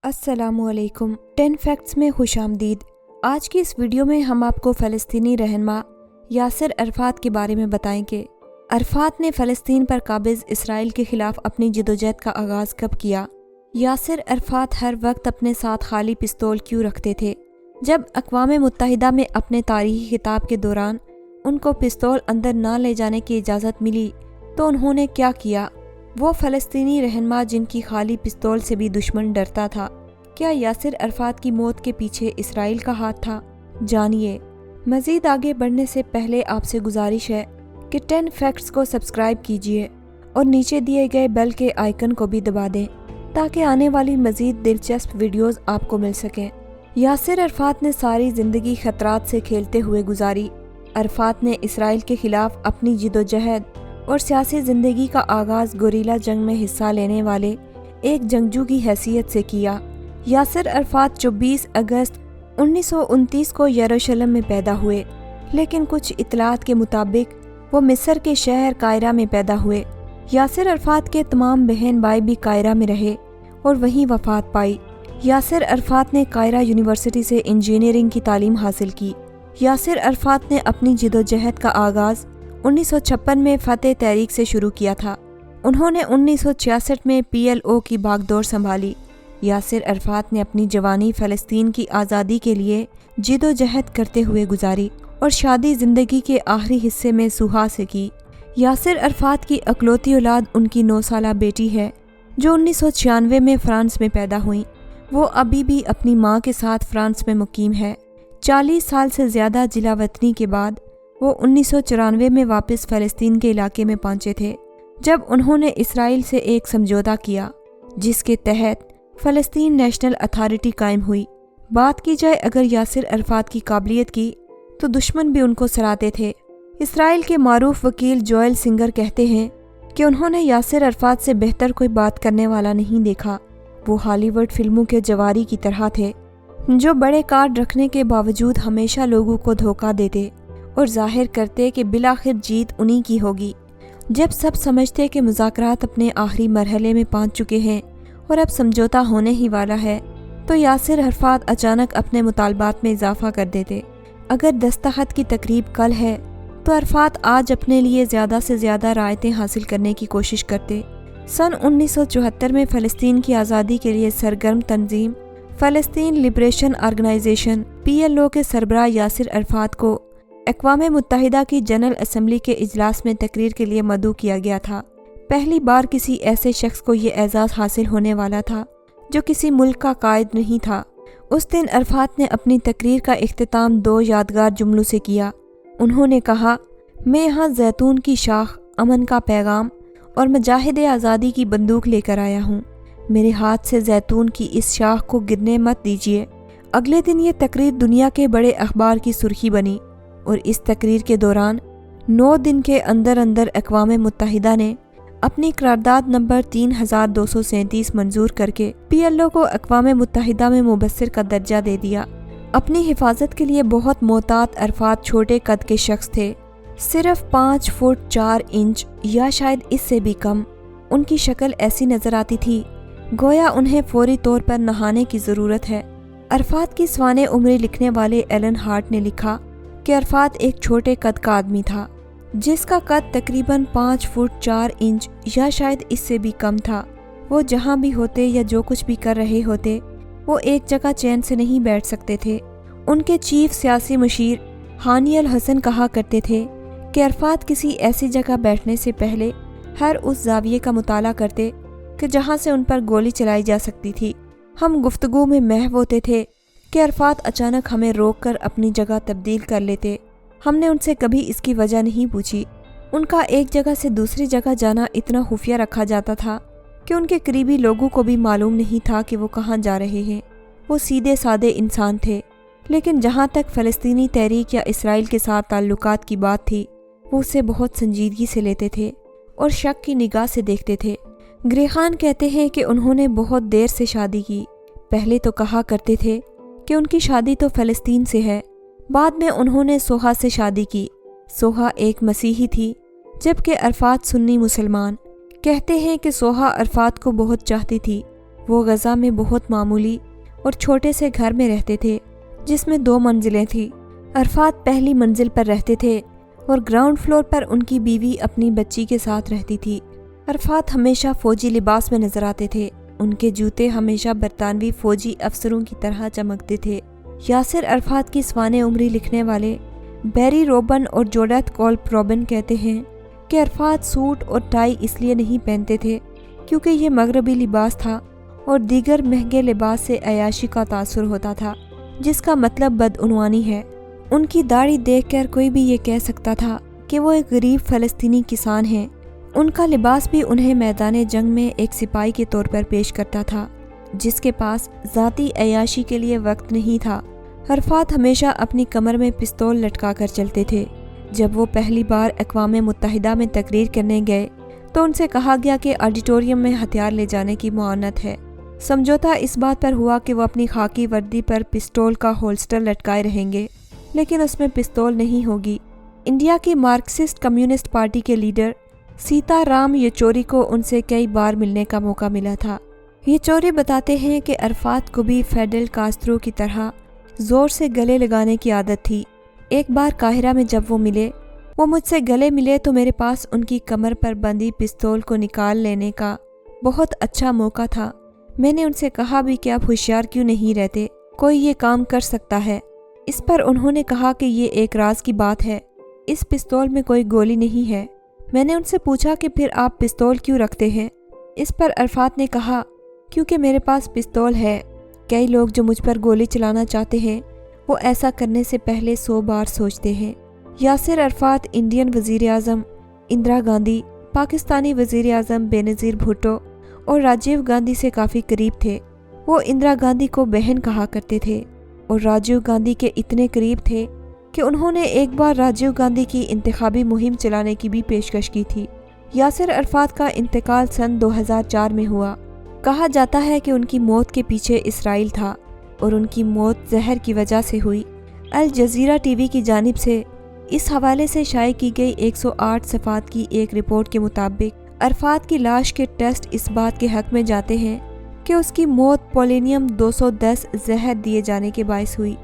السلام علیکم 10 فیکٹس میں خوش آمدید۔ آج کی اس ویڈیو میں ہم آپ کو فلسطینی رہنما یاسر عرفات کے بارے میں بتائیں کہ عرفات نے فلسطین پر قابض اسرائیل کے خلاف اپنی جدوجہد کا آغاز کب کیا۔ یاسر عرفات ہر وقت اپنے ساتھ خالی پستول کیوں رکھتے تھے؟ جب اقوام متحدہ میں اپنے تاریخی خطاب کے دوران ان کو پستول اندر نہ لے جانے کی اجازت ملی تو انہوں نے کیا کیا؟ وہ فلسطینی رہنما جن کی خالی پستول سے بھی دشمن ڈرتا تھا، کیا یاسر عرفات کی موت کے پیچھے اسرائیل کا ہاتھ تھا؟ جانیے۔ مزید آگے بڑھنے سے پہلے آپ سے گزارش ہے کہ 10 فیکٹس کو سبسکرائب کیجیے اور نیچے دیے گئے بیل کے آئیکن کو بھی دبا دیں تاکہ آنے والی مزید دلچسپ ویڈیوز آپ کو مل سکیں۔ یاسر عرفات نے ساری زندگی خطرات سے کھیلتے ہوئے گزاری۔ عرفات نے اسرائیل کے خلاف اپنی جدوجہد اور سیاسی زندگی کا آغاز گوریلا جنگ میں حصہ لینے والے ایک جنگجو کی حیثیت سے کیا۔ یاسر عرفات 24 اگست 1929 کو یروشلم میں پیدا ہوئے، لیکن کچھ اطلاعات کے مطابق وہ مصر کے شہر قاہرہ میں پیدا ہوئے۔ یاسر عرفات کے تمام بہن بھائی بھی قاہرہ میں رہے اور وہیں وفات پائی۔ یاسر عرفات نے قاہرہ یونیورسٹی سے انجینئرنگ کی تعلیم حاصل کی۔ یاسر عرفات نے اپنی جدوجہد کا آغاز 1956 میں فتح تحریک سے شروع کیا تھا۔ انہوں نے 1966 میں PLO کی باگڈور سنبھالی۔ یاسر عرفات نے اپنی جوانی فلسطین کی آزادی کے لیے جدوجہد کرتے ہوئے گزاری اور شادی زندگی کے آخری حصے میں سوہا سے کی۔ یاسر عرفات کی اکلوتی اولاد ان کی 9 سالہ بیٹی ہے جو 1996 میں فرانس میں پیدا ہوئیں۔ وہ ابھی بھی اپنی ماں کے ساتھ فرانس میں مقیم ہے۔ 40 سال سے زیادہ جلا وطنی کے بعد وہ 1994 میں واپس فلسطین کے علاقے میں پہنچے تھے، جب انہوں نے اسرائیل سے ایک سمجھوتا کیا جس کے تحت فلسطین نیشنل اتھارٹی قائم ہوئی۔ بات کی جائے اگر یاسر عرفات کی قابلیت کی تو دشمن بھی ان کو سراہتے تھے۔ اسرائیل کے معروف وکیل جوئل سنگر کہتے ہیں کہ انہوں نے یاسر عرفات سے بہتر کوئی بات کرنے والا نہیں دیکھا۔ وہ ہالی ووڈ فلموں کے جواری کی طرح تھے جو بڑے کارڈ رکھنے کے باوجود ہمیشہ لوگوں کو دھوکہ دیتے اور ظاہر کرتے کہ بالآخر جیت انہی کی ہوگی۔ جب سب سمجھتے کہ مذاکرات اپنے آخری مرحلے میں پہنچ چکے ہیں اور اب سمجھوتا ہونے ہی والا ہے، تو یاسر عرفات اچانک اپنے مطالبات میں اضافہ کر دیتے۔ اگر دستخط کی تقریب کل ہے تو عرفات آج اپنے لیے زیادہ سے زیادہ رعایتیں حاصل کرنے کی کوشش کرتے۔ سن 1974 میں فلسطین کی آزادی کے لیے سرگرم تنظیم فلسطین لبریشن آرگنائزیشن PLO کے سربراہ یاسر عرفات کو اقوام متحدہ کی جنرل اسمبلی کے اجلاس میں تقریر کے لیے مدعو کیا گیا تھا۔ پہلی بار کسی ایسے شخص کو یہ اعزاز حاصل ہونے والا تھا جو کسی ملک کا قائد نہیں تھا۔ اس دن عرفات نے اپنی تقریر کا اختتام 2 یادگار جملوں سے کیا۔ انہوں نے کہا، میں یہاں زیتون کی شاخ، امن کا پیغام اور مجاہد آزادی کی بندوق لے کر آیا ہوں۔ میرے ہاتھ سے زیتون کی اس شاخ کو گرنے مت دیجیے۔ اگلے دن یہ تقریر دنیا کے بڑے اخبار کی سرخی بنی اور اس تقریر کے دوران 9 دن کے اندر اقوام متحدہ نے اپنی قرارداد نمبر 3237 منظور کر کے PLO کو اقوام متحدہ میں مبصر کا درجہ دے دیا۔ اپنی حفاظت کے لیے بہت محتاط عرفات چھوٹے قد کے شخص تھے، صرف 5 فٹ 4 انچ یا شاید اس سے بھی کم۔ ان کی شکل ایسی نظر آتی تھی گویا انہیں فوری طور پر نہانے کی ضرورت ہے۔ عرفات کی سوانح عمری لکھنے والے ایلن ہارٹ نے لکھا کہ عرفات ایک چھوٹے قد کا آدمی تھا جس کا قد تقریباً 5 فٹ 4 انچ یا شاید اس سے بھی کم تھا۔ وہ جہاں بھی ہوتے یا جو کچھ بھی کر رہے ہوتے وہ ایک جگہ چین سے نہیں بیٹھ سکتے تھے۔ ان کے چیف سیاسی مشیر ہانی الحسن کہا کرتے تھے کہ عرفات کسی ایسی جگہ بیٹھنے سے پہلے ہر اس زاویے کا مطالعہ کرتے کہ جہاں سے ان پر گولی چلائی جا سکتی تھی۔ ہم گفتگو میں محو ہوتے تھے کہ عرفات اچانک ہمیں روک کر اپنی جگہ تبدیل کر لیتے۔ ہم نے ان سے کبھی اس کی وجہ نہیں پوچھی۔ ان کا ایک جگہ سے دوسری جگہ جانا اتنا خفیہ رکھا جاتا تھا کہ ان کے قریبی لوگوں کو بھی معلوم نہیں تھا کہ وہ کہاں جا رہے ہیں۔ وہ سیدھے سادے انسان تھے، لیکن جہاں تک فلسطینی تحریک یا اسرائیل کے ساتھ تعلقات کی بات تھی وہ اسے بہت سنجیدگی سے لیتے تھے اور شک کی نگاہ سے دیکھتے تھے۔ گرے خان کہتے ہیں کہ انہوں نے بہت دیر سے شادی کی۔ پہلے تو کہا کرتے تھے کہ ان کی شادی تو فلسطین سے ہے، بعد میں انہوں نے سوہا سے شادی کی۔ سوہا ایک مسیحی تھی جبکہ عرفات سنی مسلمان۔ کہتے ہیں کہ سوہا عرفات کو بہت چاہتی تھی۔ وہ غزہ میں بہت معمولی اور چھوٹے سے گھر میں رہتے تھے جس میں 2 منزلیں تھیں۔ عرفات پہلی منزل پر رہتے تھے اور گراؤنڈ فلور پر ان کی بیوی اپنی بچی کے ساتھ رہتی تھی۔ عرفات ہمیشہ فوجی لباس میں نظر آتے تھے۔ ان کے جوتے ہمیشہ برطانوی فوجی افسروں کی طرح چمکتے تھے۔ یاسر عرفات کی سوانح عمری لکھنے والے بیری روبن اور جوڈتھ کولپ روبن کہتے ہیں کہ عرفات سوٹ اور ٹائی اس لیے نہیں پہنتے تھے کیونکہ یہ مغربی لباس تھا اور دیگر مہنگے لباس سے عیاشی کا تاثر ہوتا تھا، جس کا مطلب بدعنوانی ہے۔ ان کی داڑھی دیکھ کر کوئی بھی یہ کہہ سکتا تھا کہ وہ ایک غریب فلسطینی کسان ہیں۔ ان کا لباس بھی انہیں میدان جنگ میں ایک سپاہی کے طور پر پیش کرتا تھا جس کے پاس ذاتی عیاشی کے لیے وقت نہیں تھا۔ عرفات ہمیشہ اپنی کمر میں پستول لٹکا کر چلتے تھے۔ جب وہ پہلی بار اقوام متحدہ میں تقریر کرنے گئے تو ان سے کہا گیا کہ آڈیٹوریم میں ہتھیار لے جانے کی ممانعت ہے۔ سمجھوتا اس بات پر ہوا کہ وہ اپنی خاکی وردی پر پستول کا ہولسٹر لٹکائے رہیں گے، لیکن اس میں پستول نہیں ہوگی۔ انڈیا کی مارکسسٹ کمیونسٹ پارٹی کے لیڈر سیتا رام یچوری کو ان سے کئی بار ملنے کا موقع ملا تھا۔ یچوری بتاتے ہیں کہ عرفات کو بھی فیڈل کاسترو کی طرح زور سے گلے لگانے کی عادت تھی۔ ایک بار قاہرہ میں جب وہ مجھ سے گلے ملے تو میرے پاس ان کی کمر پر بندی پستول کو نکال لینے کا بہت اچھا موقع تھا۔ میں نے ان سے کہا بھی کہ آپ ہوشیار کیوں نہیں رہتے، کوئی یہ کام کر سکتا ہے۔ اس پر انہوں نے کہا کہ یہ ایک راز کی بات ہے، اس پستول میں کوئی گولی نہیں ہے۔ میں نے ان سے پوچھا کہ پھر آپ پستول کیوں رکھتے ہیں؟ اس پر عرفات نے کہا کیونکہ میرے پاس پستول ہے۔ کئی لوگ جو مجھ پر گولی چلانا چاہتے ہیں وہ ایسا کرنے سے پہلے 100 بار سوچتے ہیں۔ یاسر عرفات انڈین وزیر اعظم اندرا گاندھی، پاکستانی وزیر اعظم بے نظیر بھٹو اور راجیو گاندھی سے کافی قریب تھے۔ وہ اندرا گاندھی کو بہن کہا کرتے تھے اور راجیو گاندھی کے اتنے قریب تھے کہ انہوں نے ایک بار راجیو گاندھی کی انتخابی مہم چلانے کی بھی پیشکش کی تھی۔ یاسر عرفات کا انتقال سن 2004 میں ہوا۔ کہا جاتا ہے کہ ان کی موت کے پیچھے اسرائیل تھا اور ان کی موت زہر کی وجہ سے ہوئی۔ الجزیرہ ٹی وی کی جانب سے اس حوالے سے شائع کی گئی 108 صفحات کی ایک رپورٹ کے مطابق عرفات کی لاش کے ٹیسٹ اس بات کے حق میں جاتے ہیں کہ اس کی موت پولینیم 210 زہر دیے جانے کے باعث ہوئی۔